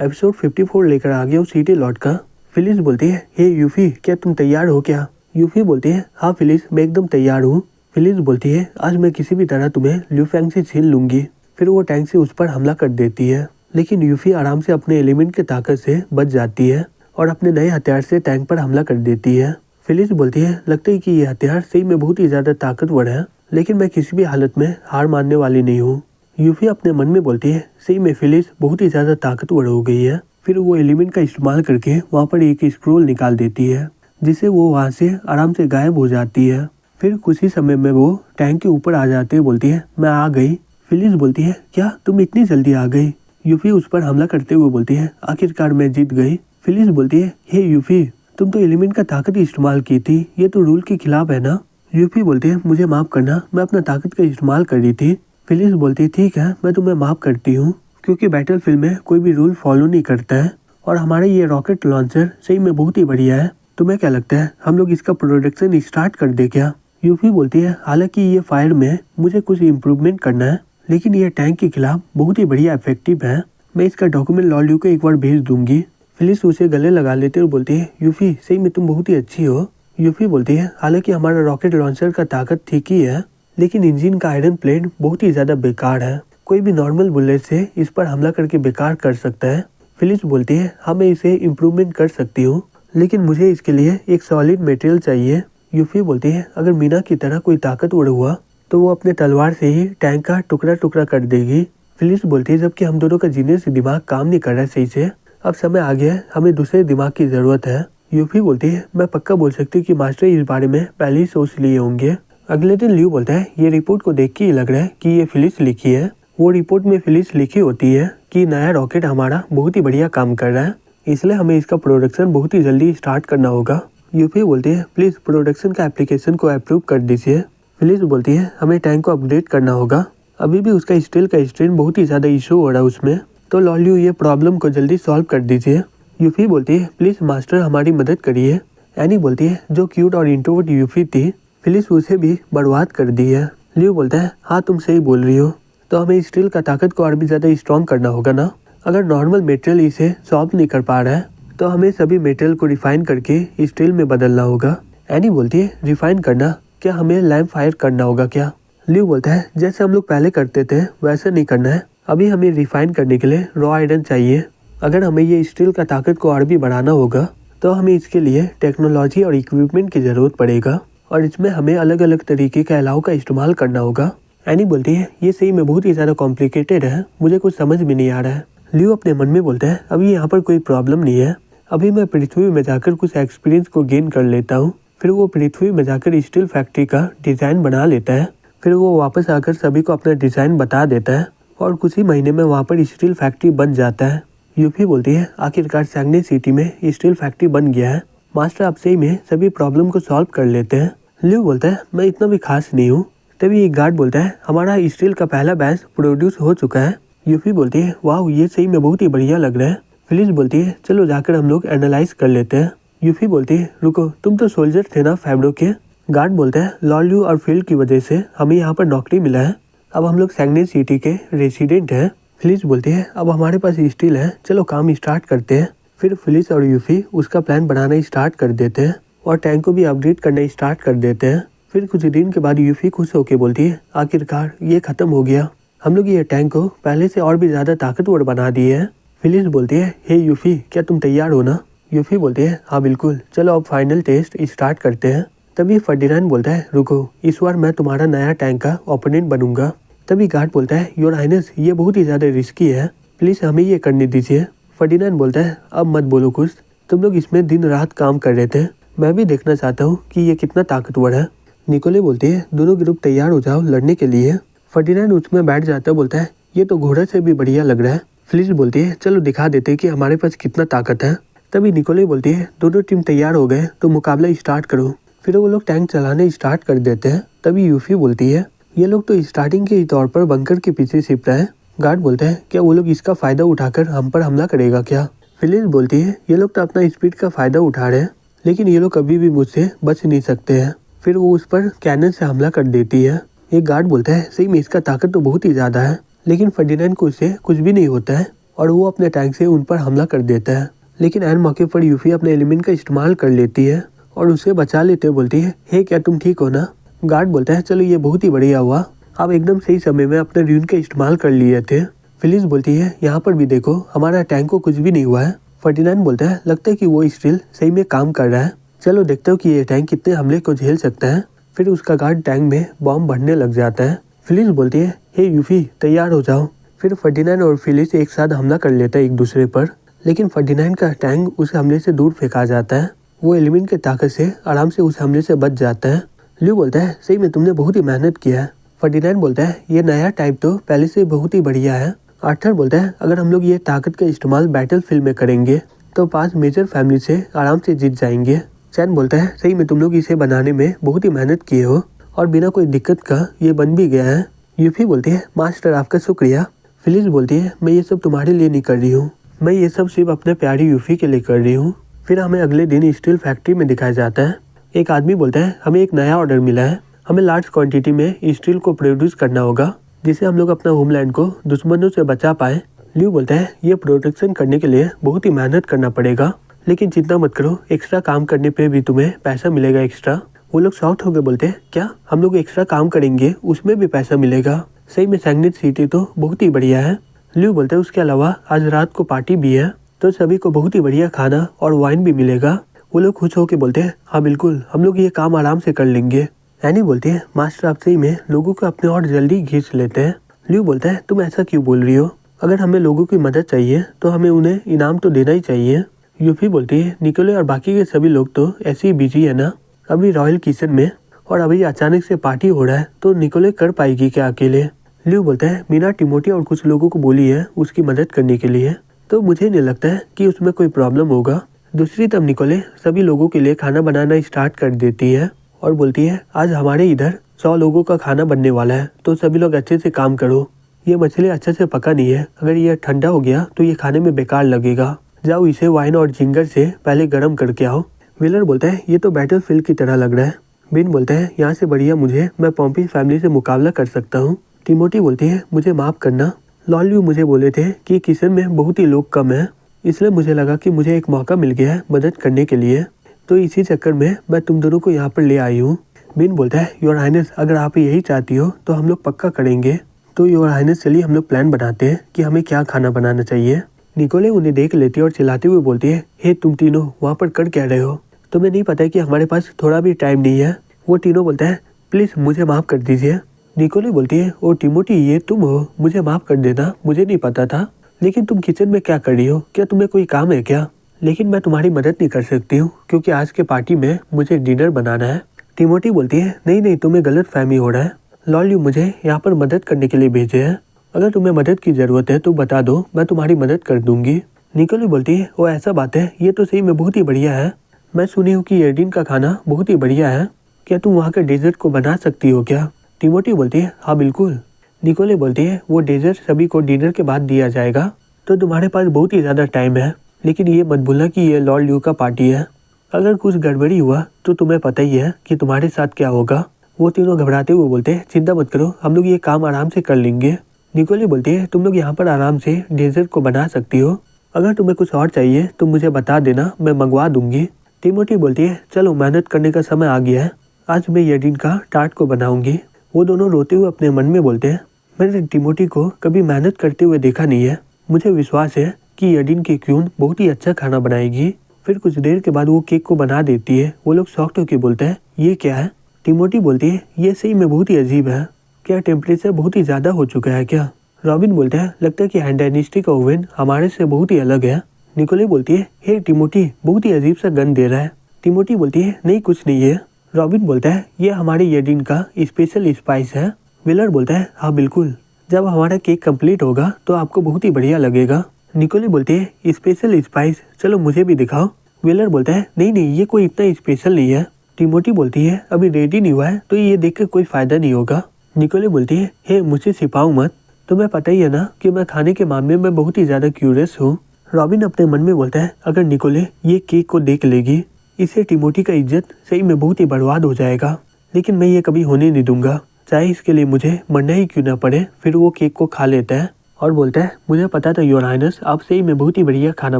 Episode 54 लेकर आ गया हूँ सिटी लॉर्ड का। फिलिस बोलती है, हे यूफी, क्या तुम तैयार हो क्या? यूफी बोलती है, हाँ फिलिस, मैं एकदम तैयार हूँ। फिलिस बोलती है, आज मैं किसी भी तरह तुम्हें लिu फैंग से छीन लूंगी। फिर वो टैंक से उस पर हमला कर देती है, लेकिन यूफी आराम से अपने एलिमेंट की ताकत से बच जाती है और अपने नए हथियार से टैंक पर हमला कर देती है। फिलिस बोलती है, लगता है कि ये हथियार सही में बहुत ही ज्यादा ताकतवर है, लेकिन मैं किसी भी हालत में हार मानने वाली नहीं हूँ। यूफी अपने मन में बोलती है, सही में फिलिस बहुत ही ज्यादा ताकतवर हो गई है। फिर वो एलिमेंट का इस्तेमाल करके वहाँ पर एक स्क्रोल निकाल देती है, जिससे वो वहाँ से आराम से गायब हो जाती है। फिर कुछ ही समय में वो टैंक के ऊपर आ जाती है, बोलती है, मैं आ गई। फिलिस बोलती है, क्या तुम इतनी जल्दी आ गई? यूफी उस पर हमला करते हुए बोलती है, आखिरकार मैं जीत गई। फिलिस बोलती है, हे यूफी, तुम तो एलिमेंट का ताकत इस्तेमाल की थी, ये तो रूल के खिलाफ है ना? यूफी बोलती है, मुझे माफ करना, मैं अपना ताकत का इस्तेमाल कर रही थी। फिलिस बोलती है, ठीक है, मैं तुम्हें माफ करती हूँ, क्योंकि बैटलफील्ड में कोई भी रूल फॉलो नहीं करता है और हमारा ये रॉकेट लॉन्चर सही में बहुत ही बढ़िया है। तुम्हें क्या लगता है, हम लोग इसका प्रोडक्शन स्टार्ट कर दे क्या? यूफी बोलती है, हालांकि ये फायर में मुझे कुछ इम्प्रूवमेंट करना है, लेकिन ये टैंक के खिलाफ बहुत ही बढ़िया इफेक्टिव है। मैं इसका डॉक्यूमेंट लॉल्यू को एक बार भेज दूंगी। फिलिस उसे गले लगा लेते और बोलती है, यूफी, सही में तुम बहुत ही अच्छी हो। यूफी बोलती है, हालांकि हमारा रॉकेट लॉन्चर का ताकत ठीक ही है, लेकिन इंजन का आयरन प्लेट बहुत ही ज्यादा बेकार है। कोई भी नॉर्मल बुलेट से इस पर हमला करके बेकार कर सकता है। फिलिस बोलती है, हाँ मैं इसे इम्प्रूवमेंट कर सकती हूँ, लेकिन मुझे इसके लिए एक सॉलिड मटेरियल चाहिए। यूफी बोलती है, अगर मीना की तरह कोई ताकतवर हुआ तो वो अपने तलवार से ही टैंक का टुकड़ा टुकड़ा कर देगी। फिलिस बोलती है, जबकि हम दोनों का जीनियस दिमाग काम नहीं कर रहा है सही से, अब समय आ गया है, हमें दूसरे दिमाग की जरूरत है। यूफी बोलती है, मैं पक्का बोल सकती हूँ कि मास्टर इस बारे में पहले ही सोच लिए होंगे। अगले दिन लिu बोलता है, ये रिपोर्ट को देख के ही लग रहा है कि ये फिलिस लिखी है। वो रिपोर्ट में फिलिस लिखी होती है कि नया रॉकेट हमारा बहुत ही बढ़िया काम कर रहा है, इसलिए हमें इसका प्रोडक्शन बहुत ही जल्दी स्टार्ट करना होगा। यूफी बोलती है, प्लीज प्रोडक्शन का एप्लीकेशन को अप्रूव कर दीजिए। फिलिस बोलती है, हमें टैंक को अपडेट करना होगा, अभी भी उसका स्टील का स्ट्रेन बहुत ही ज्यादा इशू हो रहा है उसमें, तो लॉल्यू ये प्रॉब्लम को जल्दी सॉल्व कर दीजिए। यूफी बोलती है, प्लीज मास्टर हमारी मदद करिए। एनी बोलती है, जो क्यूट और इंट्रोवर्ट यूफी थी, फिलिस उसे भी बर्बाद कर दी है। लिu बोलता है, हाँ तुम सही बोल रही हो, तो हमें स्टील का ताकत को और भी ज्यादा स्ट्रॉन्ग करना होगा ना। अगर नॉर्मल मटेरियल इसे सॉल्व नहीं कर पा रहा है तो हमें सभी मटेरियल को रिफाइन करके स्टील में बदलना होगा। एनी बोलती है, रिफाइन करना, क्या हमें लैम्प फायर करना होगा क्या? लिu बोलता है, जैसे हम लोग पहले करते थे वैसे नहीं करना है, अभी हमें रिफाइन करने के लिए रॉ आयरन चाहिए। अगर हमें ये स्टील का ताकत को और भी बढ़ाना होगा तो हमें इसके लिए टेक्नोलॉजी और इक्विपमेंट की जरूरत पड़ेगा और इसमें हमें अलग अलग तरीके के अलाव का इस्तेमाल करना होगा। एनी बोलती है, ये सही में बहुत ही ज्यादा कॉम्प्लिकेटेड है, मुझे कुछ समझ में नहीं आ रहा है। लिu अपने मन में बोलता है, अभी यहाँ पर कोई प्रॉब्लम नहीं है, अभी मैं पृथ्वी में जाकर कुछ एक्सपीरियंस को गेन कर लेता हूँ। फिर वो पृथ्वी में जाकर स्टील फैक्ट्री का डिजाइन बना लेता है, फिर वो वापस आकर सभी को अपना डिजाइन बता देता है और कुछ ही महीने में वहाँ पर स्टील फैक्ट्री बन जाता है। यूफी बोलती है, आखिरकार सैंगने सिटी में स्टील फैक्ट्री बन गया है, मास्टर आप सही में सभी प्रॉब्लम को सॉल्व कर लेते हैं। लिu बोलता है, मैं इतना भी खास नहीं हूँ। तभी एक गार्ड बोलता है, हमारा स्टील का पहला बैच प्रोड्यूस हो चुका है। यूफी बोलती है, वाह ये सही में बहुत ही बढ़िया लग रहा है। फिलिस बोलती है, चलो जाकर हम लोग एनालाइज कर लेते हैं। यूफी बोलती है, रुको, तुम तो सोल्जर थे ना फैब्रो के? गार्ड बोलता है, लॉल्यू और फील्ड की वजह से हमें यहाँ पर नौकरी मिला है, अब हम लोग सैंगने सिटी के रेसिडेंट हैं। फिलिस बोलती है, अब हमारे पास स्टील है, चलो काम स्टार्ट करते हैं। फिर फिलिस और यूफी उसका प्लान बनाना स्टार्ट कर देते हैं और टैंक को भी अपडेट करना स्टार्ट कर देते हैं। फिर कुछ दिन के बाद यूफी खुश होकर बोलती है, आखिरकार ये खत्म हो गया, हम लोग ये टैंक को पहले से और भी ज्यादा ताकतवर बना दिए है। फिलिस बोलती है, हे यूफी, क्या तुम तैयार हो ना? यूफी बोलती है, हाँ बिल्कुल, चलो अब फाइनल टेस्ट स्टार्ट करते हैं। तभी फर्डिनांड बोलता है, रुको, इस बार मैं तुम्हारा नया टैंक का ओपोनेंट बनूंगा। तभी गार्ड बोलता है, योर हाइनेस, ये बहुत ही ज्यादा रिस्की है, प्लीज हमें ये करने दीजिए। फर्डिनांड बोलता है, अब मत बोलो कुछ, तुम लोग इसमें दिन रात काम कर रहे थे, मैं भी देखना चाहता हूँ कि ये कितना ताकतवर है। निकोले बोलती है, दोनों ग्रुप तैयार हो जाओ लड़ने के लिए। फर्डिनांड उसमें बैठ जाता है, बोलता है, ये तो घोड़े से भी बढ़िया लग रहा है। फिलिस बोलती है, चलो दिखा देते कि हमारे पास कितना ताकत है। तभी निकोले बोलती है, दोनों टीम तैयार हो गए तो मुकाबला स्टार्ट करो। फिर वो लोग टैंक चलाने स्टार्ट कर देते हैं। तभी यूफी बोलती है, ये लोग तो स्टार्टिंग के तौर पर बंकर के पीछे छिप रहे हैं। गार्ड बोलते हैं, क्या वो लोग इसका फायदा उठाकर हम पर हमला करेगा क्या? फिलिस बोलती है, ये लोग तो अपना स्पीड का फायदा उठा रहे हैं, लेकिन ये लोग कभी भी मुझसे बच नहीं सकते हैं। फिर वो उस पर कैनन से हमला कर देती है। एक गार्ड बोलता है, सही में इसका ताकत तो बहुत ही ज्यादा है, लेकिन फर्डिनांड को इससे कुछ भी नहीं होता है और वो अपने टैंक से उन पर हमला कर देता है। लेकिन ऐन मौके पर यूफी अपने एलिमेंट का इस्तेमाल कर लेती है और उसे बचा लेते हुए बोलती है, हे क्या तुम ठीक हो ना? गार्ड बोलता है, चलो ये बहुत ही बढ़िया हुआ, आप एकदम सही समय में अपने ड्यून का इस्तेमाल कर लिए थे। फिलिस बोलती है, यहाँ पर भी देखो हमारा टैंक को कुछ भी नहीं हुआ है। फर्डिनेंड बोलता है, लगता है कि वो स्टिल सही में काम कर रहा है, चलो देखते हो कि ये टैंक कितने हमले को झेल सकता है। फिर उसका गार्ड टैंक में बॉम्ब भरने लग जाता है। फिलिस बोलती है, हे यूफी तैयार हो जाओ। फिर फर्डिनेंड और फिलिस एक साथ हमला कर लेता है एक दूसरे पर, लेकिन फर्डिनेंड का टैंक उस हमले से दूर फेंका जाता है। वो एलिमेंट की ताकत से आराम से उस हमले से बच जाता है। ल्यू बोलता है, सही में तुमने बहुत ही मेहनत किया है। फर्डिनेंड बोलता है, ये नया टाइप तो पहले से बहुत ही बढ़िया है। आर्थर बोलता है, अगर हम लोग ये ताकत का इस्तेमाल बैटल फील्ड में करेंगे तो 5 मेजर फैमिली से आराम से जीत जाएंगे। चैन बोलता है, सही में तुम लोग इसे बनाने में बहुत ही मेहनत किए हो और बिना कोई दिक्कत का ये बन भी गया है। यूफी बोलती है, मास्टर आपका शुक्रिया। फिलिस बोलती है, मैं ये सब तुम्हारे लिए नहीं कर रही हूँ, मैं ये सब सिर्फ अपने प्यारी यूफी के लिए कर रही हूँ। फिर हमें अगले दिन स्टील फैक्ट्री में दिखाया जाता है। एक आदमी बोलता है, हमें एक नया ऑर्डर मिला है, हमें लार्ज क्वांटिटी में स्टील को प्रोड्यूस करना होगा जिससे हम लोग अपना होमलैंड को दुश्मनों से बचा पाए। ल्यू बोलता है, ये प्रोटेक्शन करने के लिए बहुत ही मेहनत करना पड़ेगा, लेकिन चिंता मत करो, एक्स्ट्रा काम करने पे भी तुम्हें पैसा मिलेगा एक्स्ट्रा। वो लोग शॉक्ड होकर बोलते हैं, क्या हम लोग एक्स्ट्रा काम करेंगे उसमें भी पैसा मिलेगा? सही में सैग्नेट सिटी तो बहुत ही बढ़िया है। ल्यू बोलते हैं, उसके अलावा आज रात को पार्टी भी है तो सभी को बहुत ही बढ़िया खाना और वाइन भी मिलेगा। वो लोग खुश होकर बोलते हैं, हाँ बिल्कुल, हम लोग ये काम आराम से कर लेंगे। एनी बोलती है, मास्टर आप सही में लोगों को अपने और जल्दी खींच लेते हैं। ल्यू बोलता है, तुम ऐसा क्यों बोल रही हो? अगर हमें लोगों की मदद चाहिए तो हमें उन्हें इनाम तो देना ही चाहिए। यूफी बोलती है, निकोले और बाकी के सभी लोग तो ऐसे ही बिजी है ना अभी रॉयल किचन में, और अभी अचानक से पार्टी हो रहा है तो निकोले कर पाएगी क्या अकेले? ल्यू बोलता है, मीना टिमोटी और कुछ लोगों को बोली है उसकी मदद करने के लिए, तो मुझे नहीं लगता है कि उसमें कोई प्रॉब्लम होगा। दूसरी तरफ निकोले सभी लोगों के लिए खाना बनाना स्टार्ट कर देती है और बोलती है, आज हमारे इधर 100 लोगों का खाना बनने वाला है तो सभी लोग अच्छे से काम करो। ये मछली अच्छे से पका नहीं है, अगर ये ठंडा हो गया तो ये खाने में बेकार लगेगा, जाओ इसे वाइन और जिंगर से पहले गर्म करके आओ। व्हीलर बोलता है, ये तो बैटल फील्ड की तरह लग रहा है। बिन बोलता है, यहाँ से बढ़िया मैं पॉम्पी फैमिली से मुकाबला कर सकता हूँ। टिमोटी बोलती है, मुझे माफ करना, लॉल्यू मुझे बोले थे कि किचन में बहुत ही लोग कम है, इसलिए मुझे लगा कि मुझे एक मौका मिल गया है मदद करने के लिए, तो इसी चक्कर में मैं तुम दोनों को यहाँ पर ले आई हूँ। बिन बोलता है, योर हाइनेस अगर आप यही चाहती हो तो हम लोग पक्का करेंगे। तो योर हाइनेस चलिए हम लोग प्लान बनाते हैं कि हमें क्या खाना बनाना चाहिए। निकोले उन्हें देख लेती है और चिल्लाते हुए बोलती है, हे तुम तीनों वहाँ पर कर क्या रहे हो? तुम्हें नहीं पता है कि हमारे पास थोड़ा भी टाइम नहीं है? वो तीनों बोलता है, प्लीज मुझे माफ कर दीजिए। निकोले बोलती है, ओ टिमोटी ये तुम हो, मुझे माफ कर देना, मुझे नहीं पता था, लेकिन तुम किचन में क्या कर रही हो? क्या तुम्हें कोई काम है क्या? लेकिन मैं तुम्हारी मदद नहीं कर सकती हूँ क्योंकि आज के पार्टी में मुझे डिनर बनाना है। टिमोटी बोलती है, नहीं नहीं तुम्हें गलत फहमी हो रहा है, लॉल्यू मुझे यहाँ पर मदद करने के लिए भेजे है, अगर तुम्हें मदद की जरूरत है तो बता दो, मैं तुम्हारी मदद कर दूंगी। निकोले बोलती है, वो ऐसा बात है, ये तो सही में बहुत ही बढ़िया है, मैं सुनी हूँ कि एडिन का खाना बहुत ही बढ़िया है, क्या तुम वहाँ के डेजर्ट को बना सकती हो क्या? टिमोटी बोलती है, हाँ बिल्कुल। निकोले बोलती है, वो डेजर्ट सभी को डिनर के बाद दिया जाएगा, तो तुम्हारे पास बहुत ही ज़्यादा टाइम है, लेकिन ये मत भूलना कि ये लॉर्ड ल्यू का पार्टी है, अगर कुछ गड़बड़ी हुआ तो तुम्हें पता ही है कि तुम्हारे साथ क्या होगा। वो तीनों घबराते हुए बोलते हैं, चिंता मत करो, हम लोग ये काम आराम से कर लेंगे। निकोले बोलती है, तुम लोग यहाँ पर आराम से डेजर्ट को बना सकती हो, अगर तुम्हें कुछ और चाहिए तो मुझे बता देना, मैं मंगवा दूंगी। टिमोटी बोलती है, चलो मेहनत करने का समय आ गया है, आज मैं येडिन का टार्ट को बनाऊंगी। वो दोनों रोते हुए अपने मन में बोलते हैं, मैंने टिमोटी को कभी मेहनत करते हुए देखा नहीं है, मुझे विश्वास है कि येडिन की क्यून बहुत ही अच्छा खाना बनाएगी। फिर कुछ देर के बाद वो केक को बना देती है। वो लोग शॉक्ड होकर बोलते हैं, ये क्या है? टिमोटी बोलती है, ये सही में बहुत ही अजीब है, क्या टेम्परेचर बहुत ही ज़्यादा हो चुका है क्या? रॉबिन बोलते हैं, लगता है कि हैंड डायनेस्टी का ओवन हमारे से बहुत ही अलग है। निकोले बोलती है, हे टिमोटी बहुत ही अजीब सा गंध दे रहा है। टिमोटी बोलती है, नहीं कुछ नहीं है। रॉबिन बोलता है, ये हमारे येडिन का स्पेशल स्पाइस है। विलर बोलता है, हाँ बिल्कुल, जब हमारा केक कंप्लीट होगा तो आपको बहुत ही बढ़िया लगेगा। निकोले बोलती है, स्पेशल स्पाइस, चलो मुझे भी दिखाओ। विलर बोलता है, नहीं नहीं ये कोई इतना स्पेशल नहीं है। टिमोटी बोलती है, अभी रेडी नहीं हुआ है तो ये देख कर कोई फायदा नहीं होगा। निकोले बोलती है, हे मुझे सिपाओ मत, तुम्हें पता ही है ना कि मैं खाने के मामले में बहुत ही ज़्यादा क्यूरियस हूँ। रॉबिन अपने मन में बोलता है, अगर निकोले ये केक को देख लेगी, इससे टिमोटी का इज्जत सही में बहुत ही बर्बाद हो जाएगा, लेकिन मैं ये कभी होने नहीं दूंगा, चाहे इसके लिए मुझे मरना ही क्यों ना पड़े। फिर वो केक को खा लेता है और बोलता है मुझे पता था योर हाइनेस आप सही में बहुत ही बढ़िया खाना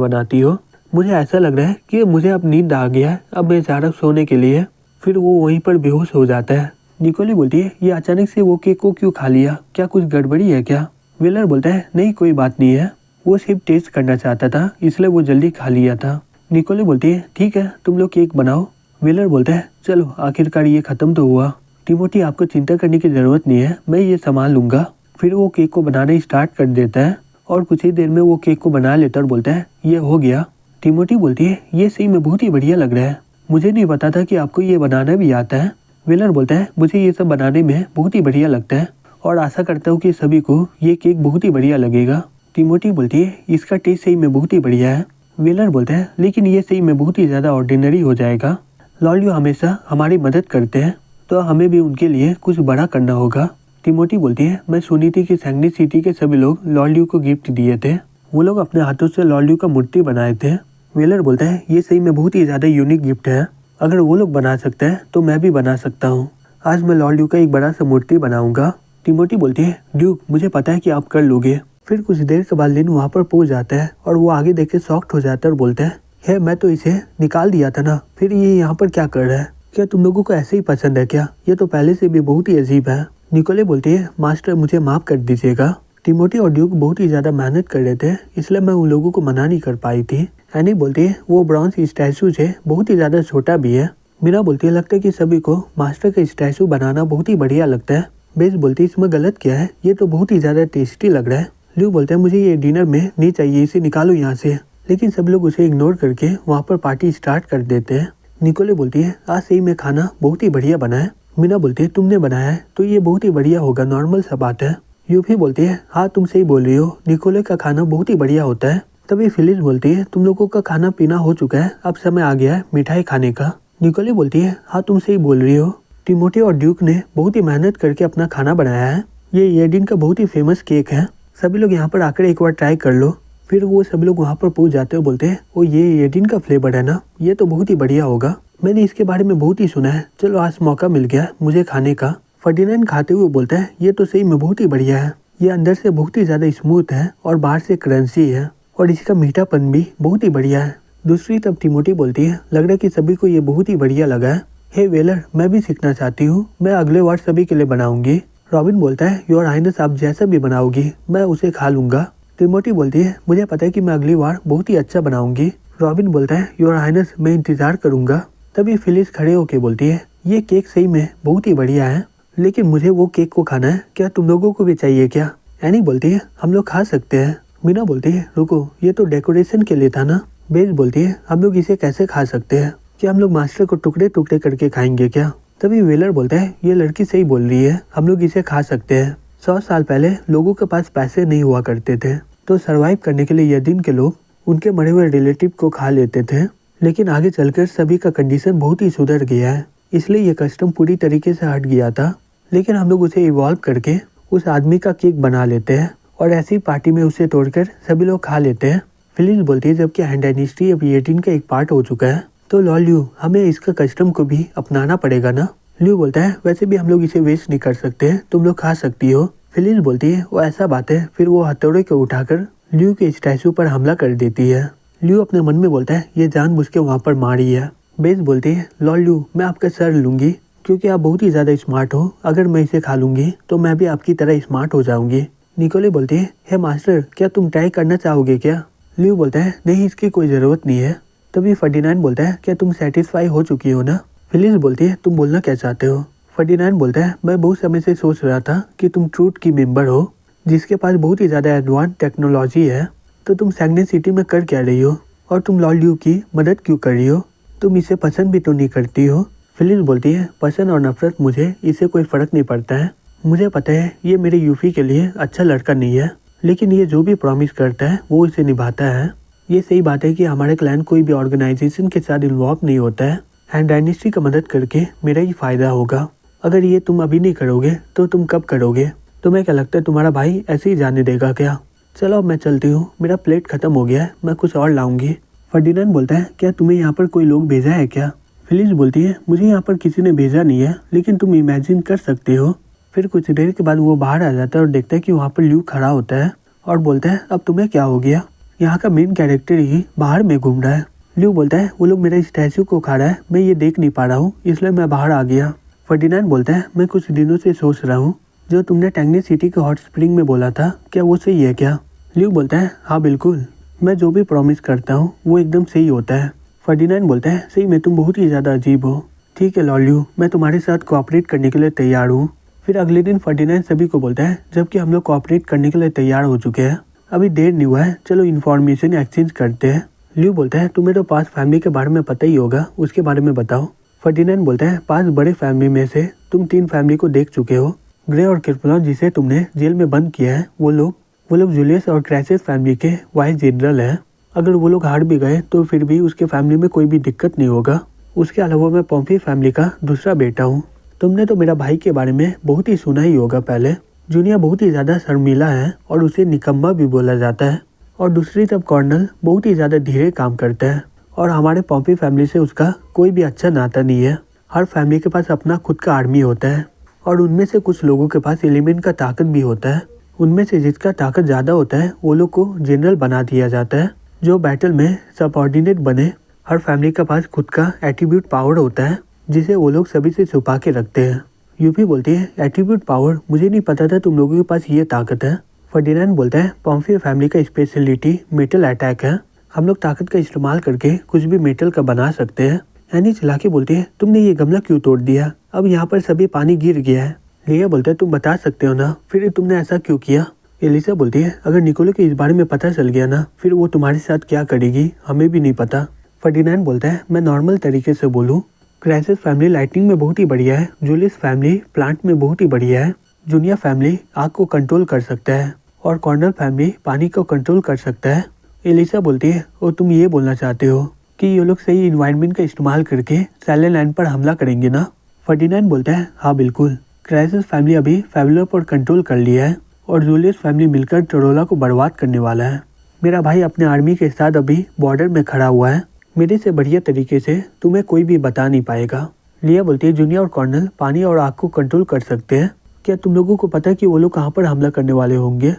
बनाती हो। मुझे ऐसा लग रहा है कि मुझे अब नींद आ गया है, अब मैं जा रहा हूँ सोने के लिए। फिर वो वहीं पर बेहोश हो जाता है। निकोली बोलती है ये अचानक से वो केक को क्यों खा लिया, क्या कुछ गड़बड़ी है क्या? वेलर बोलता है नहीं कोई बात नहीं है, वो सिर्फ टेस्ट करना चाहता था इसलिए वो जल्दी खा लिया था। निकोली बोलती है ठीक है तुम लोग केक बनाओ। वेलर बोलता है चलो आखिरकार ये खत्म तो हुआ। टिमोथी आपको चिंता करने की जरूरत नहीं है, मैं ये संभाल लूंगा। फिर वो केक को बनाना स्टार्ट कर देता है और कुछ ही देर में वो केक को बना लेता और बोलता है ये हो गया। टिमोथी बोलती है ये सही में बहुत ही बढ़िया लग रहा है, मुझे नहीं पता था कि आपको ये बनाना भी आता है। वेलर बोलता है मुझे ये सब बनाने में बहुत ही बढ़िया लगता है और आशा करता हूँ कि सभी को ये केक बहुत ही बढ़िया लगेगा। टिमोथी बोलती है इसका टेस्ट सही में बहुत ही बढ़िया है। वेलर बोलता है लेकिन ये सही में बहुत ही ज़्यादा ऑर्डिनरी हो जाएगा। लॉलियो हमेशा हमारी मदद करते हैं तो हमें भी उनके लिए कुछ बड़ा करना होगा। टिमोथी बोलती है मैं सुनी थी कि सैंगनी सिटी के सभी लोग लॉलियो को गिफ्ट दिए थे, वो लोग अपने हाथों से लॉलियो का मूर्ति बनाए थे। वेलर बोलता है ये सही में बहुत ही ज़्यादा यूनिक गिफ्ट है, अगर वो लोग बना सकते हैं तो मैं भी बना सकता हूँ। आज मैं लॉलियो का एक बड़ा सा मूर्ति बनाऊंगा। टिमोथी बोलती है ड्यूक मुझे पता है कि आप कर लोगे। फिर कुछ देर के बाद लिन वहाँ पर पहुँच जाता है और वो आगे देख के शॉक्ड हो जाता है और बोलता है मैं तो इसे निकाल दिया था ना, फिर ये यहाँ पर क्या कर रहा है? क्या तुम लोगों को ऐसे ही पसंद है क्या? ये तो पहले से भी बहुत ही अजीब है। निकोले बोलती है मास्टर मुझे माफ कर दीजिएगा। टिमोथी और ड्यूक बहुत ही ज्यादा मेहनत कर रहे थे इसलिए मैं उन लोगों को मना नहीं कर पाई थी। एनी बोलती है वो ब्रॉन्ज स्टैचू है बहुत ही ज्यादा छोटा भी है। मीरा बोलती है लगता है कि सभी को मास्टर का स्टैचू बनाना बहुत ही बढ़िया लगता है। बेस बोलती है इसमें गलत क्या है, ये तो बहुत ही ज्यादा टेस्टी लग रहा है। ल्यू बोलता है मुझे ये डिनर में नहीं चाहिए, इसे निकालो यहाँ से। लेकिन सब लोग उसे इग्नोर करके वहाँ पर पार्टी स्टार्ट कर देते हैं। निकोले बोलती है आज सही में खाना बहुत ही बढ़िया बना है। मीना बोलती है तुमने बनाया है तो ये बहुत ही बढ़िया होगा, नॉर्मल सा बात है। यूफी बोलती है हाँ तुम सही बोल रही हो, निकोले का खाना बहुत ही बढ़िया होता है। तभी फिलिस बोलती है तुम लोगों का खाना पीना हो चुका है, अब समय आ गया है मिठाई खाने का। निकोले बोलती है हाँ तुम सही बोल रही हो, टिमोथी और ड्यूक ने बहुत ही मेहनत करके अपना खाना बनाया है। ये येडिन का बहुत ही फेमस केक है, सभी लोग यहाँ पर आकर एक बार ट्राई कर लो। फिर वो सभी लोग वहाँ पर पहुँच जाते हैं, बोलते हैं ओ ये येडिन का फ्लेवर है ना, ये तो बहुत ही बढ़िया होगा, मैंने इसके बारे में बहुत ही सुना है, चलो आज मौका मिल गया मुझे खाने का। फर्डिनेंड खाते हुए बोलता है ये तो सही में बहुत ही बढ़िया है, ये अंदर से बहुत ही ज्यादा स्मूथ है और बाहर से क्रंची है और इसका मीठापन भी बहुत ही बढ़िया है। दूसरी तब टिमोथी बोलती है लग रहा है कि सभी को ये बहुत ही बढ़िया लगा है। हे वेलर मैं भी सीखना चाहती हूँ, मैं अगले बार सभी के लिए बनाऊंगी। रॉबिन बोलता है योर हाइनेस आप जैसा भी बनाओगी मैं उसे खा लूंगा। टिमोथी बोलती है मुझे पता है कि मैं अगली बार बहुत ही अच्छा बनाऊंगी। रॉबिन बोलता है योर हाइनेस मैं इंतजार करूंगा। तभी फिलिस खड़े होके बोलती है ये केक सही में बहुत ही बढ़िया है, लेकिन मुझे वो केक को खाना है, क्या तुम लोगों को भी चाहिए क्या? एनी बोलती है हम लोग खा सकते हैं। मीना बोलती है रुको ये तो डेकोरेशन के लिए था ना। बेस बोलती है हम लोग इसे कैसे खा सकते हैं, क्या हम लोग मास्टर को टुकड़े टुकड़े करके खाएंगे क्या? तभी वेलर बोलता है ये लड़की सही बोल रही है, हम लोग इसे खा सकते हैं। 100 साल पहले लोगों के पास पैसे नहीं हुआ करते थे तो सरवाइव करने के लिए यह दिन के लोग उनके मरे हुए रिलेटिव को खा लेते थे, लेकिन आगे चलकर सभी का कंडीशन बहुत ही सुधर गया है, इसलिए ये कस्टम पूरी तरीके से हट गया था। लेकिन हम लोग उसे इवॉल्व करके उस आदमी का केक बना लेते हैं और ऐसी पार्टी में उसे तोड़कर सभी लोग खा लेते हैं। फिलिस बोलती है जबकि हैंड डायनेस्टी अब येटिन का एक पार्ट हो चुका है तो लॉल्यू हमें इसका कस्टम को भी अपनाना पड़ेगा ना। ल्यू बोलता है वैसे भी हम लोग इसे वेस्ट नहीं कर सकते, तुम लोग खा सकती हो। फिलिस बोलती है वो ऐसा बात है, फिर वो हथौड़े को उठाकर ल्यू के स्टैचू पर हमला कर देती है। ल्यू अपने मन में बोलता है ये जानबूझ के वहाँ पर मारी है। बेस बोलती है लॉल्यू मैं आपका सर लूंगी क्योंकि आप बहुत ही ज्यादा स्मार्ट हो, अगर मैं इसे खा लूंगी तो मैं भी आपकी तरह स्मार्ट हो जाऊंगी। निकोले बोलती है हे मास्टर क्या तुम ट्राई करना चाहोगे क्या? ल्यू बोलता है नहीं इसकी कोई जरूरत नहीं है। तभी फर्डिनेंड बोलता है क्या तुम सेटिस्फाई हो चुकी हो ना? फिलिस बोलती है तुम बोलना क्या चाहते हो? फर्डिनेंड बोलता है मैं बहुत समय से सोच रहा था कि तुम ट्रूथ की मेंबर हो जिसके पास बहुत ही ज्यादा एडवांस टेक्नोलॉजी है, तो तुम सैंगनी सिटी में कर क्या रही हो और तुम लॉल्यू की मदद क्यों कर रही हो? तुम इसे पसंद भी तो नहीं करती हो। फिलिस बोलती है पसंद और नफरत मुझे इससे कोई फर्क नहीं पड़ता है, मुझे पता है ये मेरे यूफी के लिए अच्छा लड़का नहीं है, लेकिन ये जो भी प्रॉमिस करता है वो इसे निभाता है। ये सही बात है कि हमारे क्लैन कोई भी ऑर्गेनाइजेशन के साथ इन्वॉल्व नहीं होता है, हैंड डायनेस्टी का मदद करके मेरा ही फायदा होगा। अगर ये तुम अभी नहीं करोगे तो तुम कब करोगे? तुम्हें क्या लगता है तुम्हारा भाई ऐसे ही जाने देगा क्या? चलो अब मैं चलती हूँ, मेरा प्लेट खत्म हो गया है, मैं कुछ और लाऊंगी। फर्डिनेंड बोलता है क्या तुम्हें यहाँ पर कोई लोग भेजा है क्या? फिलिस बोलती है मुझे यहाँ पर किसी ने भेजा नहीं है, लेकिन तुम इमेजिन कर सकते हो। फिर कुछ देर के बाद वो बाहर आ जाता है और देखता है कि वहाँ पर ल्यू खड़ा होता है और बोलता है अब तुम्हें क्या हो गया, यहाँ का मेन कैरेक्टर ही बाहर में घूम रहा है। ल्यू बोलता है वो लोग मेरे स्टैचू को खा रहा है, मैं ये देख नहीं पा रहा हूँ इसलिए मैं बाहर आ गया। फर्डिनेंड बोलता है मैं कुछ दिनों से सोच रहा हूँ जो तुमने टैंगनी सिटी के हॉट स्प्रिंग में बोला था क्या वो सही है क्या। ल्यू बोलता है हाँ बिल्कुल, मैं जो भी प्रॉमिस करता हूँ वो एकदम सही होता है। फर्डिनेंड बोलता है सही में तुम बहुत ही ज़्यादा अजीब हो। ठीक है लॉर्ड ल्यू, मैं तुम्हारे साथ कोऑपरेट करने के लिए तैयार हूँ। फिर अगले दिन फर्डिनेंड सभी को बोलता है जबकि हम लोग कोऑपरेट करने के लिए तैयार हो चुके हैं, अभी देर नहीं हुआ है, चलो इन्फॉर्मेशन एक्सचेंज करते हैं। ल्यू बोलता है तुम्हें तो पास फैमिली के बारे में पता ही होगा, उसके बारे में बताओ। फर्डिनेंड बोलता है पास बड़े फैमिली में से तुम 3 फैमिली को देख चुके हो। ग्रे और क्रिप्टोन जिसे तुमने जेल में बंद किया है वो लोग जूलियस और क्रैसिस फैमिली के वाइस जनरल हैं। अगर वो लोग हार भी गए तो फिर भी उसके फैमिली में कोई भी दिक्कत नहीं होगा। उसके अलावा मैं पॉम्पी फैमिली का दूसरा बेटा हूँ। तुमने तो मेरा भाई के बारे में बहुत ही सुना ही होगा पहले। जूनियर बहुत ही ज़्यादा शर्मीला है और उसे निकम्मा भी बोला जाता है। और दूसरी तरफ कॉर्नल बहुत ही ज़्यादा धीरे काम करता है और हमारे पॉम्पी फैमिली से उसका कोई भी अच्छा नाता नहीं है। हर फैमिली के पास अपना खुद का आर्मी होता है और उनमें से कुछ लोगों के पास एलिमेंट का ताकत भी होता है। उनमें से जिसका ताकत ज़्यादा होता है वो लोग को जनरल बना दिया जाता है जो बैटल में सबऑर्डिनेट बने। हर फैमिली के पास खुद का एट्रीब्यूट पावर होता है जिसे वो लोग सभी से छुपा के रखते हैं। यूपी बोलती है एट्रीब्यूट पावर, मुझे नहीं पता था तुम लोगों के पास ये ताकत है। फर्डिनेंड बोलता है पॉम्पी फैमिली का स्पेशलिटी मेटल अटैक है, हम लोग ताकत का इस्तेमाल करके कुछ भी मेटल का बना सकते हैं। एनी चिल्ला के बोलती है तुमने ये गमला क्यों तोड़ दिया, अब यहाँ पर सभी पानी गिर गया है। लिया बोलता है तुम बता सकते हो ना फिर तुमने ऐसा क्यों किया। एलिसा बोलती है अगर निकोलो के इस बारे में पता चल गया ना फिर वो तुम्हारे साथ क्या करेगी हमें भी नहीं पता। फर्डिनेंड बोलता है मैं नॉर्मल तरीके से बोलूँ, क्राइसिस फैमिली लाइटिंग में बहुत ही बढ़िया है, जूलियस फैमिली प्लांट में बहुत ही बढ़िया है, जूनियर फैमिली आग को कंट्रोल कर सकता है और कॉर्नल फैमिली पानी को कंट्रोल कर सकता है। एलिसा बोलती है और तुम ये बोलना चाहते हो कि ये लोग सही इन्वायरमेंट का इस्तेमाल करके सैलेन लैंड पर हमला करेंगे ना। फर्डिनेंड बोलता है हाँ बिल्कुल, क्राइसिस फैमिली अभी फैबुलर पर कंट्रोल कर लिया है और जूलियस फैमिली मिलकर टरोला को बर्बाद करने वाला है। मेरा भाई अपने आर्मी के साथ अभी बॉर्डर में खड़ा हुआ है, मेरे से बढ़िया तरीके से तुम्हें कोई भी बता नहीं पाएगा। लिया बोलती है जूनियर और कॉर्नल पानी और आग को कंट्रोल कर सकते हैं, क्या तुम लोगों को पता है कि वो लोग कहाँ पर हमला करने वाले होंगे।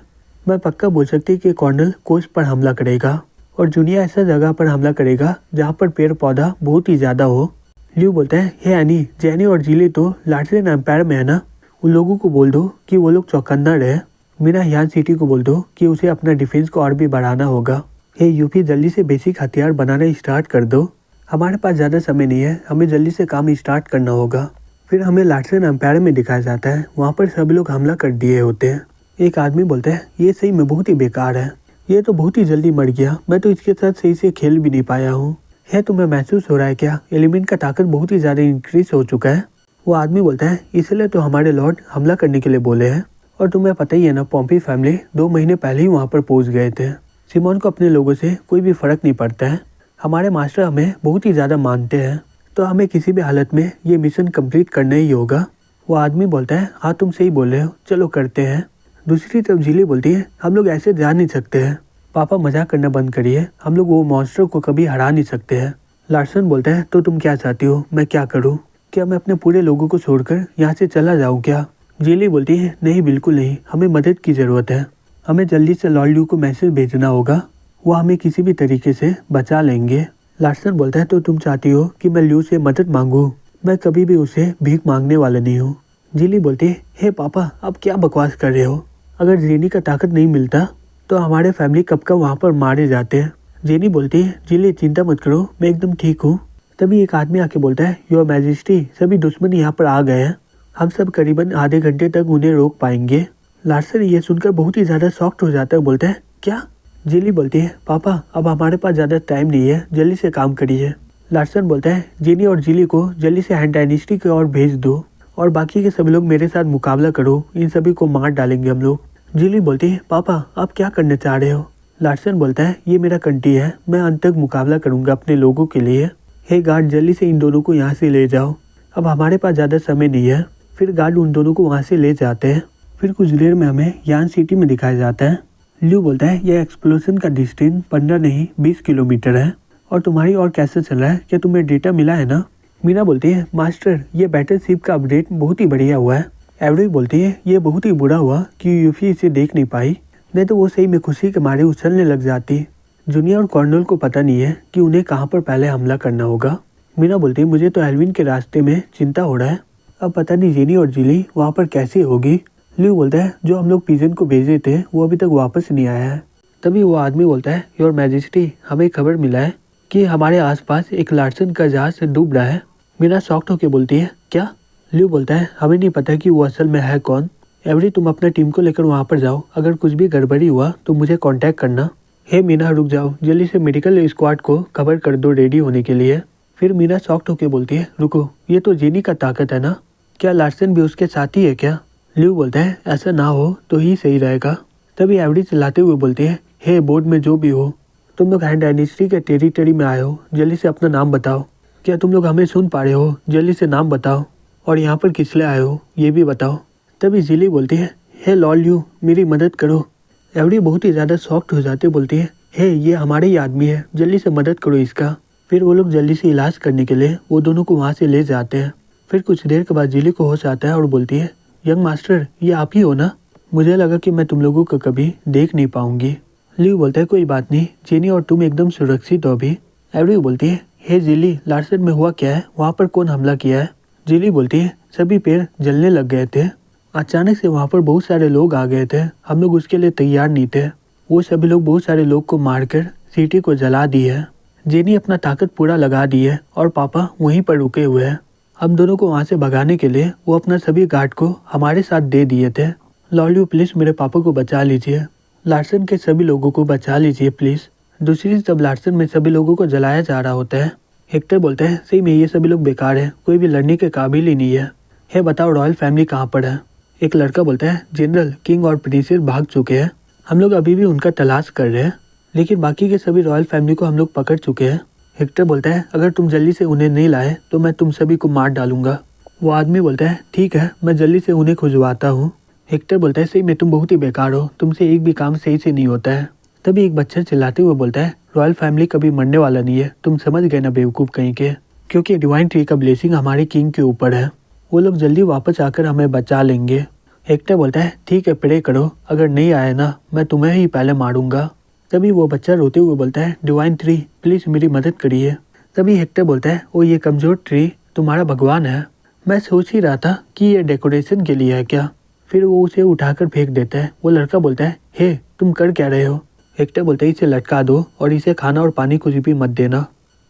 मैं पक्का बोल सकती कि कॉर्नल कोस्ट पर हमला करेगा और जूनियर ऐसा जगह पर हमला करेगा जहाँ पर पेड़ पौधा बहुत ही ज़्यादा हो। ल्यू बोलता है हे एनी, जेनी और जिली तो लार्सन एम्पायर में है ना, उन लोगों को बोल दो कि वो लोग चौकन्ना रहे। मीना यान सिटी को बोल दो कि उसे अपना डिफेंस को और भी बढ़ाना होगा। हे यूपी जल्दी से बेसिक हथियार बनाना स्टार्ट कर दो, हमारे पास ज़्यादा समय नहीं है, हमें जल्दी से काम स्टार्ट करना होगा। फिर हमें लार्सन एम्पायर में दिखाया जाता है, वहाँ पर सभी लोग हमला कर दिए होते हैं। एक आदमी बोलता है ये सही में बहुत ही बेकार है, ये तो बहुत ही जल्दी मर गया, मैं तो इसके साथ सही से खेल भी नहीं पाया हूँ। है तुम्हें महसूस हो रहा है क्या एलिमेंट का ताकत बहुत ही ज़्यादा इंक्रीज हो चुका है। वो आदमी बोलता है इसलिए तो हमारे लॉर्ड हमला करने के लिए बोले हैं, और तुम्हें पता ही है ना पॉम्पी फैमिली 2 महीने पहले ही वहाँ पर पहुँच गए थे। सिमोन को अपने लोगों से कोई भी फर्क नहीं पड़ता है, हमारे मास्टर हमें बहुत ही ज़्यादा मानते हैं, तो हमें किसी भी हालत में ये मिशन कंप्लीट करना ही होगा। वो आदमी बोलता है हाँ तुम सही बोल रहे हो, चलो करते हैं। दूसरी तरफ जिली बोलती है हम लोग ऐसे जा नहीं सकते हैं, पापा मजाक करना बंद करिए, हम लोग वो मॉन्स्टर को कभी हरा नहीं सकते हैं। लार्सन बोलता है तो तुम क्या चाहती हो, मैं क्या करूँ, क्या मैं अपने पूरे लोगों को छोड़कर यहाँ से चला जाऊँ क्या। जिली बोलती है नहीं बिल्कुल नहीं, हमें मदद की ज़रूरत है, हमें जल्दी से लॉर्ड ल्यू को मैसेज भेजना होगा, वो हमें किसी भी तरीके से बचा लेंगे। लार्सन बोलता है तो तुम चाहती हो कि मैं ल्यू से मदद मांगूं, मैं कभी भी उसे भीख मांगने वाला नहीं हूँ। जिली बोलती है हे पापा आप क्या बकवास कर रहे हो, अगर जेनी का ताकत नहीं मिलता तो हमारे फैमिली कब का वहाँ पर मारे जाते हैं। जेनी बोलती है जिली चिंता मत करो, मैं एकदम ठीक हूँ। तभी एक आदमी आके बोलता है योर मैजेस्टी सभी दुश्मन यहाँ पर आ गए हैं, हम सब करीबन आधे घंटे तक उन्हें रोक पाएंगे। लार्सन ये सुनकर बहुत ही ज़्यादा शॉक्ड हो जाता है, बोलता है क्या। जिली बोलती है पापा अब हमारे पास ज़्यादा टाइम नहीं है, जल्दी से काम करिए। लार्सन बोलता है जेनी और जिली को जल्दी से हैंड डायनेस्टी की ओर भेज दो और बाकी के सभी लोग मेरे साथ मुकाबला करो, इन सभी को मार डालेंगे हम लोग। जिली बोलती है पापा आप क्या करने चाह रहे हो। लार्सन बोलता है ये मेरा कंट्री है, मैं अंत तक मुकाबला करूंगा अपने लोगों के लिए। हे गार्ड जल्दी से इन दोनों को यहाँ से ले जाओ, अब हमारे पास ज़्यादा समय नहीं है। फिर गार्ड उन दोनों को वहाँ से ले जाते हैं। फिर कुछ देर में हमें यान सिटी में दिखाया जाता है। ल्यू बोलता है यह एक्सप्लोजन का डिस्टेंस 15 नहीं 20 किलोमीटर है, और तुम्हारी और कैसे चल रहा है, क्या तुम्हें डेटा मिला है ना। मीना बोलती है मास्टर ये बैटल शिप का अपडेट बहुत ही बढ़िया हुआ है। एवरी बोलती है ये बहुत ही बुरा हुआ कि यूफी इसे देख नहीं पाई, नहीं तो वो सही में खुशी के मारे उछलने लग जाती। जूनिया और कॉर्नल को पता नहीं है कि उन्हें कहाँ पर पहले हमला करना होगा। मीना बोलती है मुझे तो एल्विन के रास्ते में चिंता हो रहा है, अब पता नहीं जेनी और जिली वहाँ पर कैसे होगी। ल्यू बोलता है जो हम लोग पिजन को भेजे थे वो अभी तक वापस नहीं आया है। तभी वो आदमी बोलता है योर मैजेस्टी, हमें खबर मिला है कि हमारे आसपास एक लार्सन का जहाज से डूब रहा है। मीना शॉक्ड होकर बोलती है क्या? ल्यू बोलता है हमें नहीं पता कि वो असल में है कौन। एवरी तुम अपना टीम को लेकर वहाँ पर जाओ, अगर कुछ भी गड़बड़ी हुआ तो मुझे कांटेक्ट करना। हे मीना रुक जाओ, जल्दी से मेडिकल स्क्वाड को खबर कर दो रेडी होने के लिए। फिर मीना शॉक्ड होकर बोलती है रुको, ये तो जेनी का ताकत है ना, क्या लार्सन भी उसके साथ ही है क्या? ल्यू बोलता है ऐसा ना हो तो ही सही रहेगा। तभी एवरी चिल्लाते हुए बोलती है हे बोर्ड में जो भी हो, तुम लोग हैंड डायनेस्टी के टेरिटरी में आए हो, जल्दी से अपना नाम बताओ। क्या तुम लोग हमें सुन पा रहे हो? जल्दी से नाम बताओ, और यहाँ पर किस लिए आए हो ये भी बताओ। तभी जिली बोलती है हे लॉर्ड ल्यू, मेरी मदद करो। एवरी बहुत ही ज़्यादा शॉक्ड हो जाते बोलती है हे ये हमारे ही आदमी है, जल्दी से मदद करो इसका। फिर वो लोग जल्दी से इलाज करने के लिए वो दोनों को वहाँ से ले जाते हैं। फिर कुछ देर के बाद जिली को होश आता है और बोलती है यंग मास्टर ये आप ही हो ना, मुझे लगा कि मैं तुम लोगों को कभी देख नहीं पाऊंगी। ल्यू बोलता है कोई बात नहीं, जेनी और तुम एकदम सुरक्षित हो अभी। एवरी बोलती है हे जिली, लार्सन में हुआ क्या है, वहाँ पर कौन हमला किया है? जिली बोलती है सभी पेड़ जलने लग गए थे, अचानक से वहाँ पर बहुत सारे लोग आ गए थे, हम लोग उसके लिए तैयार नहीं थे। वो सभी लोग बहुत सारे लोग को मारकर सिटी को जला दी है। जेनी अपना ताकत पूरा लगा दी है और पापा वहीं पर रुके हुए हैं। हम दोनों को वहाँ से भगाने के लिए वो अपना सभी गार्ड को हमारे साथ दे दिए थे। लॉर्ड ल्यू प्लीज मेरे पापा को बचा लीजिए, लार्सन के सभी लोगों को बचा लीजिए प्लीज। दूसरी जब लार्सन में सभी लोगों को जलाया जा रहा होता है, हेक्टर बोलता है सही में ये सभी लोग बेकार है, कोई भी लड़ने के काबिल ही नहीं है। हे बताओ रॉयल फैमिली कहाँ पर है? एक लड़का बोलता है जनरल, किंग और प्रिंसेस भाग चुके हैं, हम लोग अभी भी उनका तलाश कर रहे हैं, लेकिन बाकी के सभी रॉयल फैमिली को हम लोग पकड़ चुके हैं। हेक्टर बोलता है अगर तुम जल्दी से उन्हें नहीं लाए तो मैं तुम सभी को मार डालूंगा। वो आदमी बोलता है ठीक है, मैं जल्दी से उन्हें खुजवाता हूँ। हेक्टर बोलता है सही में तुम बहुत ही बेकार हो, तुमसे एक भी काम सही से नहीं होता है। तभी एक बच्चा चिल्लाते हुए बोलता है रॉयल फैमिली कभी मरने वाला नहीं है, तुम समझ गए ना बेवकूफ़ कहीं के, क्योंकि डिवाइन ट्री का ब्लेसिंग हमारे किंग के ऊपर है, वो लोग जल्दी वापस आकर हमें बचा लेंगे। हेक्टर बोलता है ठीक है प्रे करो, अगर नहीं आए ना मैं तुम्हें ही पहले मारूंगा। तभी वो बच्चा रोते हुए बोलता है डिवाइन ट्री प्लीज़ मेरी मदद करिए। तभी हेक्टर बोलता है ओ ये कमज़ोर ट्री तुम्हारा भगवान है, मैं सोच ही रहा था कि ये डेकोरेशन के लिए है क्या। फिर वो उसे उठाकर फेंक देता है। वो लड़का बोलता है हे तुम कर क्या रहे हो? हेक्टर बोलता है इसे लटका दो और इसे खाना और पानी कुछ भी मत देना,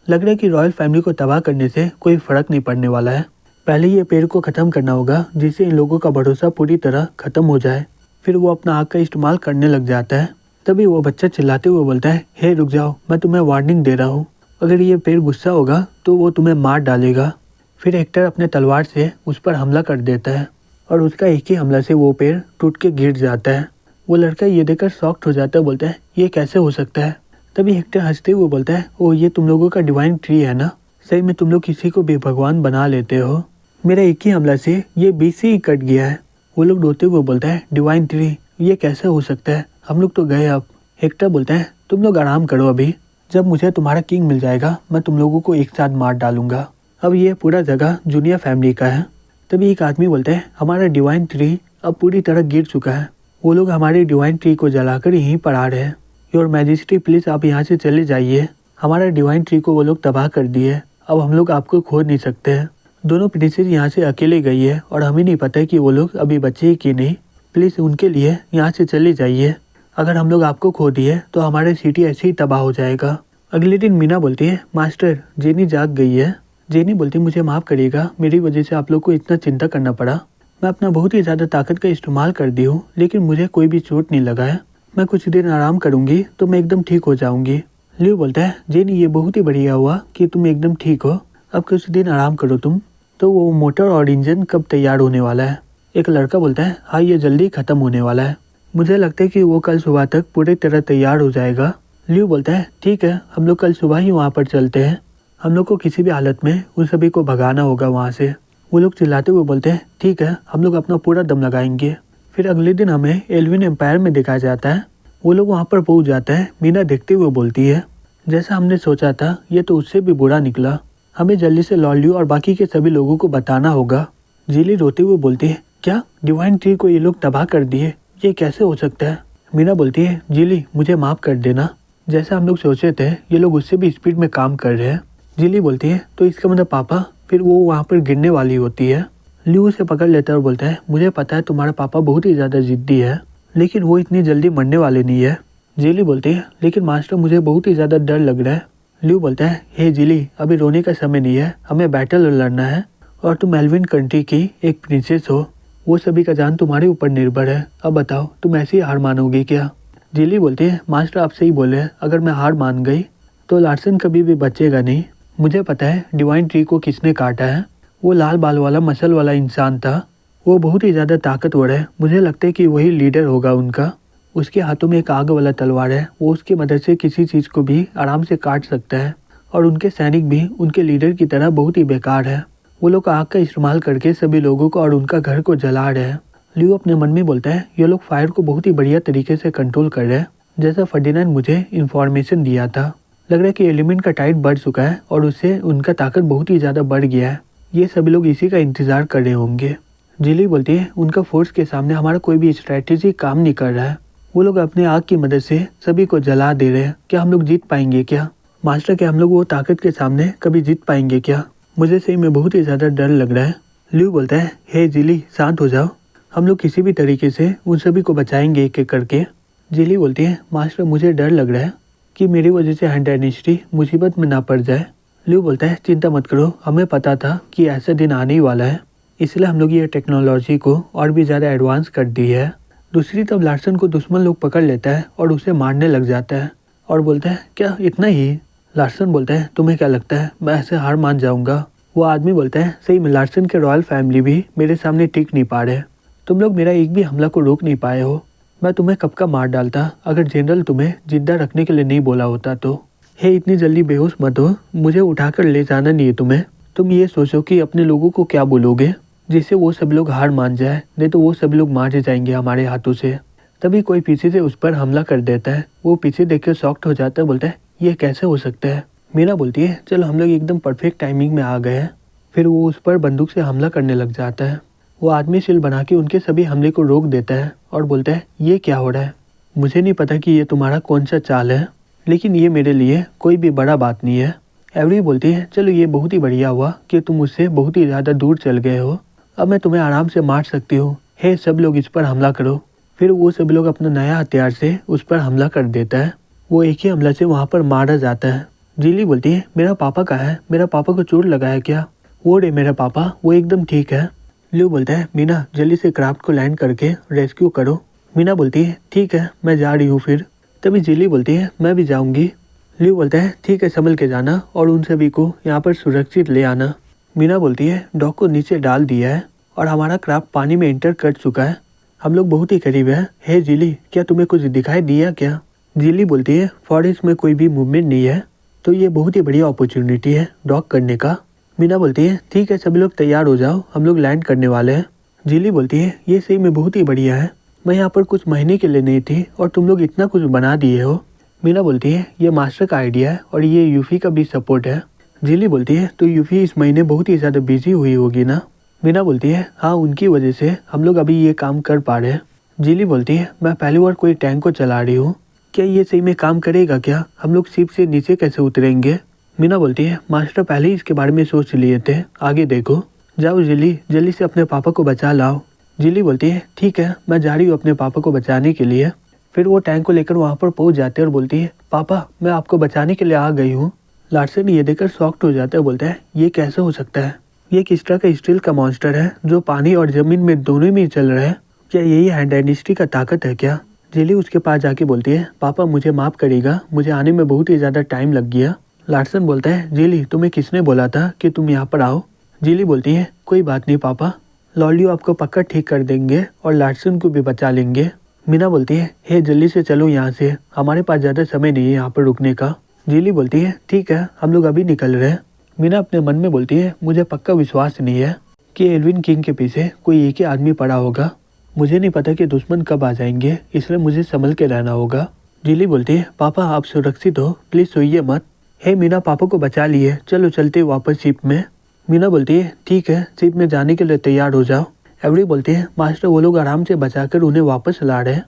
लग रहा है कि रॉयल फैमिली को तबाह करने से कोई फ़र्क नहीं पड़ने वाला है, पहले ये पेड़ को ख़त्म करना होगा जिससे इन लोगों का भरोसा पूरी तरह ख़त्म हो जाए। फिर वो अपना आग का इस्तेमाल करने लग जाता है। तभी वो बच्चा चिल्लाते हुए बोलता है हे रुक जाओ, मैं तुम्हें वार्निंग दे रहा हूँ, अगर ये पेड़ गुस्सा होगा तो वो तुम्हें मार डालेगा। फिर हेक्टर अपने तलवार से उस पर हमला कर देता है और उसका एक ही हमला से वो पेड़ टूट के गिर जाता है। वो लड़का ये देखकर शॉक्ड हो जाता है, बोलता है ये कैसे हो सकता है? तभी हेक्टर हंसते हुए बोलता है ओ ये तुम लोगों का डिवाइन ट्री है ना, सही में तुम लोग किसी को भी भगवान बना लेते हो, मेरा एक ही हमला से ये बीच से ही कट गया है। वो लोग रोते हुए बोलता है डिवाइन ट्री ये कैसे हो सकता है, हम लोग तो गए अब। हेक्टर बोलता है तुम लोग आराम करो, अभी जब मुझे तुम्हारा किंग मिल जाएगा मैं तुम लोगों को एक साथ मार डालूंगा, अब ये पूरा जगह जूनियर फैमिली का है। तभी एक आदमी बोलता है हमारा डिवाइन ट्री अब पूरी तरह गिर चुका है, वो लोग हमारे डिवाइन ट्री को जलाकर यहीं पर आ रहे हैं। योर मैजेस्टी प्लीज़ आप यहाँ से चले जाइए, हमारा डिवाइन ट्री को वो लोग तबाह कर दिए, अब हम लोग आपको खोज नहीं सकते हैं। दोनों प्रिंसेस यहाँ से अकेले गई है और हमें नहीं पता है कि वो लोग अभी बचे हैं कि नहीं, प्लीज़ उनके लिए यहाँ से चले जाइए, अगर हम लोग आपको खो दिए तो हमारे सिटी ऐसे ही तबाह हो जाएगा। अगले दिन मीना बोलती है मास्टर जेनी जाग गई है। जेनी बोलती मुझे माफ़ करिएगा, मेरी वजह से आप लोग को इतना चिंता करना पड़ा, मैं अपना बहुत ही ज़्यादा ताकत का इस्तेमाल कर दी हूँ लेकिन मुझे कोई भी चोट नहीं लगा है, मैं कुछ दिन आराम करूँगी तो मैं एकदम ठीक हो जाऊँगी। ल्यू बोलता है जेनी ये बहुत ही बढ़िया हुआ कि तुम एकदम ठीक हो, अब कुछ दिन आराम करो तुम, तो वो मोटर और इंजन कब तैयार होने वाला है? एक लड़का बोलता है हाँ ये जल्दी ख़त्म होने वाला है, मुझे लगता है कि वो कल सुबह तक पूरी तरह तैयार हो जाएगा। ल्यू बोलता है ठीक है हम लोग कल सुबह ही वहाँ पर चलते हैं, हम लोग को किसी भी हालत में उन सभी को भगाना होगा वहाँ से। वो लोग चिल्लाते हुए बोलते हैं ठीक है हम लोग अपना पूरा दम लगाएंगे। फिर अगले दिन हमें एल्विन एम्पायर में दिखाया जाता है, वो लोग वहाँ पर पहुँच जाते हैं। मीना देखते हुए बोलती है जैसा हमने सोचा था ये तो उससे भी बुरा निकला, हमें जल्दी से लॉर्ड ल्यू और बाकी के सभी लोगों को बताना होगा। जिली रोते हुए बोलती है क्या डिवाइन ट्री को ये लोग तबाह कर दिए, ये कैसे हो सकता है? मीना बोलती है जिली मुझे माफ़ कर देना, जैसा हम लोग सोचे थे ये लोग उससे भी स्पीड में काम कर रहे हैं। जिली बोलती है तो इसका मतलब पापा फिर वो वहाँ पर गिरने वाली होती है। ल्यू उसे पकड़ लेता है और बोलता है मुझे पता है तुम्हारा पापा बहुत ही ज़्यादा जिद्दी है, लेकिन वो इतनी जल्दी मरने वाले नहीं है। जिली बोलती है लेकिन मास्टर मुझे बहुत ही ज़्यादा डर लग रहा है। ल्यू बोलता है हे जिली अभी रोने का समय नहीं है, हमें बैटल लड़ना है और तुम एल्विन कंट्री की एक प्रिंसेस हो, वो सभी का जान तुम्हारे ऊपर निर्भर है। अब बताओ तुम ऐसी हार मानोगी क्या? जिली बोलती है मास्टर आप सही बोले, अगर मैं हार मान गई तो लार्सन कभी भी बचेगा नहीं। मुझे पता है डिवाइन ट्री को किसने काटा है, वो लाल बाल वाला मसल वाला इंसान था, वो बहुत ही ज़्यादा ताकतवर है। मुझे लगता है कि वही लीडर होगा उनका। उसके हाथों में एक आग वाला तलवार है, वो उसकी मदद से किसी चीज़ को भी आराम से काट सकता है। और उनके सैनिक भी उनके लीडर की तरह बहुत ही बेकार है, वो लोग आग का इस्तेमाल करके सभी लोगों को और उनका घर को जला रहे हैं। ल्यू अपने मन में बोलता है ये लोग फायर को बहुत ही बढ़िया तरीके से कंट्रोल कर रहे हैं, जैसा फर्डिनेंड मुझे इन्फॉर्मेशन दिया था। लग रहा है कि एलिमेंट का टाइड बढ़ चुका है और उससे उनका ताकत बहुत ही ज़्यादा बढ़ गया है। ये सभी लोग इसी का इंतज़ार कर रहे होंगे। जिली बोलती है उनका फोर्स के सामने हमारा कोई भी स्ट्रैटेजी काम नहीं कर रहा है, वो लोग अपने आग की मदद से सभी को जला दे रहे हैं। क्या हम लोग जीत पाएंगे क्या मास्टर? क्या हम लोग वो ताकत के सामने कभी जीत पाएंगे क्या? मुझे सही में बहुत ही ज़्यादा डर लग रहा है। ल्यू बोलता है हे जिली शांत हो जाओ, हम लोग किसी भी तरीके से उन सभी को बचाएंगे एक एक करके। जिली बोलती है मास्टर मुझे डर लग रहा है कि मेरी वजह से हैंड डायनेस्टी मुसीबत में ना पड़ जाए। ल्यू बोलता है चिंता मत करो, हमें पता था कि ऐसा दिन आने ही वाला है, इसलिए हम लोग ये टेक्नोलॉजी को और भी ज़्यादा एडवांस कर दी है। दूसरी तरफ लार्सन को दुश्मन लोग पकड़ लेता है और उसे मारने लग जाता है और बोलता है क्या इतना ही? लार्सन बोलता है तुम्हें क्या लगता है मैं ऐसे हार मान जाऊंगा? वो आदमी बोलता है सही में लार्सन के रॉयल फैमिली भी मेरे सामने टिक नहीं पा रहे, तुम लोग मेरा एक भी हमला को रोक नहीं पाए हो। मैं तुम्हें कब का मार डालता अगर जनरल तुम्हें जिंदा रखने के लिए नहीं बोला होता तो। हे इतनी जल्दी बेहोश मत हो, मुझे उठाकर ले जाना नहीं है तुम्हें। तुम ये सोचो कि अपने लोगों को क्या बोलोगे जिससे वो सब लोग हार मान जाए, नहीं तो वो सब लोग मारे जाएंगे हमारे हाथों से। तभी कोई पीछे से उस पर हमला कर देता है, वो पीछे देख कर शॉक्ड हो जाता है, बोलता है ये कैसे हो सकता है? मीना बोलती है चलो हम लोग एकदम परफेक्ट टाइमिंग में आ गए हैं। फिर वो उस पर बंदूक से हमला करने लग जाता है। वो आदमी सिल बना के उनके सभी हमले को रोक देता है और बोलता है ये क्या हो रहा है? मुझे नहीं पता कि ये तुम्हारा कौन सा चाल है, लेकिन ये मेरे लिए कोई भी बड़ा बात नहीं है। एवरी बोलती है चलो ये बहुत ही बढ़िया हुआ कि तुम मुझसे बहुत ही ज़्यादा दूर चल गए हो, अब मैं तुम्हें आराम से मार सकती हूँ। हे सब लोग इस पर हमला करो। फिर वो सब लोग अपना नया हथियार से उस पर हमला कर देता है। वो एक ही हमला से वहाँ पर मारा जाता है। जिली बोलती है मेरा पापा कहाँ है? मेरा पापा को चोट लगा है क्या? वो रे मेरा पापा, वो एकदम ठीक है। ल्यू बोलता है मीना जल्दी से क्राफ्ट को लैंड करके रेस्क्यू करो। मीना बोलती है ठीक है मैं जा रही हूँ। फिर तभी जिली बोलती है मैं भी जाऊँगी। ल्यू बोलता है ठीक है संभल के जाना और उन सभी को यहाँ पर सुरक्षित ले आना। मीना बोलती है डॉग को नीचे डाल दिया है और हमारा क्राफ्ट पानी में एंटर कर चुका है, हम लोग बहुत ही करीब है। हे जिली क्या तुम्हें कुछ दिखाई दिया क्या? जिली बोलती है फॉरेस्ट में कोई भी मूवमेंट नहीं है, तो ये बहुत ही बढ़िया अपॉर्चुनिटी है डॉग करने का। मीना बोलती है ठीक है सभी लोग तैयार हो जाओ, हम लोग लैंड करने वाले हैं। जिली बोलती है ये सही में बहुत ही बढ़िया है, मैं यहाँ पर कुछ महीने के लिए नहीं थी और तुम लोग इतना कुछ बना दिए हो। मीना बोलती है ये मास्टर का आइडिया है और ये यूफी का भी सपोर्ट है। जिली बोलती है तो यूफी इस महीने बहुत ही ज़्यादा बिजी हुई होगी ना? मीना बोलती है हाँ उनकी वजह से हम लोग अभी ये काम कर पा रहे हैं। जिली बोलती है मैं पहली बार कोई टैंक को चला रही हूँ, क्या ये सही में काम करेगा क्या? हम लोग शिप से नीचे कैसे उतरेंगे? मीना बोलती है मास्टर पहले ही इसके बारे में सोच लिए थे, आगे देखो। जाओ जिली जल्दी से अपने पापा को बचा लाओ। जिली बोलती है ठीक है मैं जा रही हूँ अपने पापा को बचाने के लिए। फिर वो टैंक को लेकर वहाँ पर पहुँच जाते हैं और बोलती है पापा मैं आपको बचाने के लिए आ गई हूँ। लार्सन ये देखकर शॉक्ड हो जाता है, बोलता है ये कैसे हो सकता है? ये किस तरह का स्टील का मॉन्स्टर है जो पानी और जमीन में दोनों में चल रहा है? क्या यही हैंड डायनेस्टी का ताकत है क्या? जिली उसके पास जाके बोलती है पापा मुझे माफ़ करिएगा, मुझे आने में बहुत ही ज़्यादा टाइम लग गया। लार्सन बोलता है जिली तुम्हें किसने बोला था कि तुम यहाँ पर आओ? जिली बोलती है कोई बात नहीं पापा, लॉलियो आपको पक्का ठीक कर देंगे और लार्सन को भी बचा लेंगे। मीना बोलती है हे जल्दी से चलो यहाँ से, हमारे पास ज़्यादा समय नहीं है यहाँ पर रुकने का। जिली बोलती है ठीक है हम लोग अभी निकल रहे हैं। मीना अपने मन में बोलती है मुझे पक्का विश्वास नहीं है कि एल्विन किंग के पीछे कोई एक ही आदमी पड़ा होगा, मुझे नहीं पता कि दुश्मन कब आ जाएंगे, इसलिए मुझे संभल के रहना होगा। जिली बोलती है पापा आप सुरक्षित हो, प्लीज़ सोइए मत। हे मीना पापा को बचा लिए, चलो चलते वापस शिप में। मीना बोलती है ठीक है शिप में जाने के लिए तैयार हो जाओ। एवरी बोलती है मास्टर वो लोग आराम से बचाकर उन्हें वापस ला रहे हैं।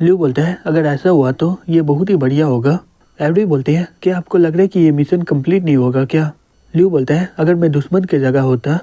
ल्यू बोलता है अगर ऐसा हुआ तो ये बहुत ही बढ़िया होगा। एवरी बोलती है कि आपको लग रहा है कि ये मिशन कंप्लीट नहीं होगा क्या? ल्यू बोलता है अगर मैं दुश्मन की जगह होता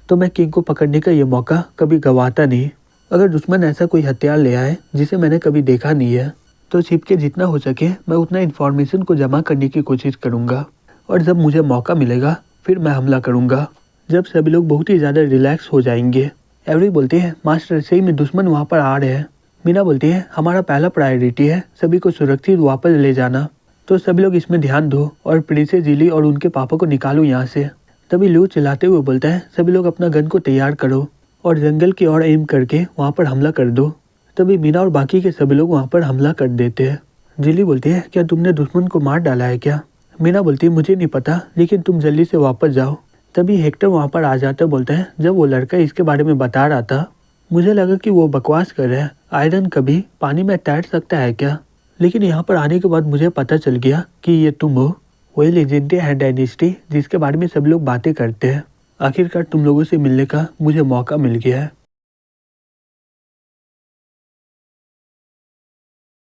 तो मैं किंग को पकड़ने का ये मौका कभी गंवाता नहीं। अगर दुश्मन ऐसा कोई हथियार ले आए जिसे मैंने कभी देखा नहीं है तो छिप के जितना हो सके मैं उतना इन्फॉर्मेशन को जमा करने की कोशिश करूंगा और जब मुझे मौका मिलेगा फिर मैं हमला करूंगा, जब सभी लोग बहुत ही ज़्यादा रिलैक्स हो जाएंगे। एवरी बोलती है मास्टर सही में दुश्मन वहाँ पर आ रहे हैं। मीना बोलती है हमारा पहला प्रायोरिटी है सभी को सुरक्षित वापस ले जाना, तो सभी लोग इसमें ध्यान दो और प्रिंसेस जिली और उनके पापा को निकालो यहाँ से। तभी ल्यू चिल्लाते हुए बोलता है सभी लोग अपना गन को तैयार करो और जंगल की ओर एम करके वहाँ पर हमला कर दो। तभी मीना और बाकी के सभी लोग वहाँ पर हमला कर देते हैं। जिली बोलती है क्या तुमने दुश्मन को मार डाला है क्या? मीना बोलती है मुझे नहीं पता लेकिन तुम जल्दी से वापस जाओ। तभी हेक्टर वहाँ पर आ जाता बोलता है जब वो लड़का इसके बारे में बता रहा था मुझे लगा कि वो बकवास कर रहा है, आयरन कभी पानी में तैर सकता है क्या? लेकिन यहाँ पर आने के बाद मुझे पता चल गया कि ये तुम हो, वही लेजेंडरी है डायनेस्टी जिसके बारे में सब लोग बातें करते हैं। आखिरकार तुम लोगों से मिलने का मुझे मौका मिल गया है।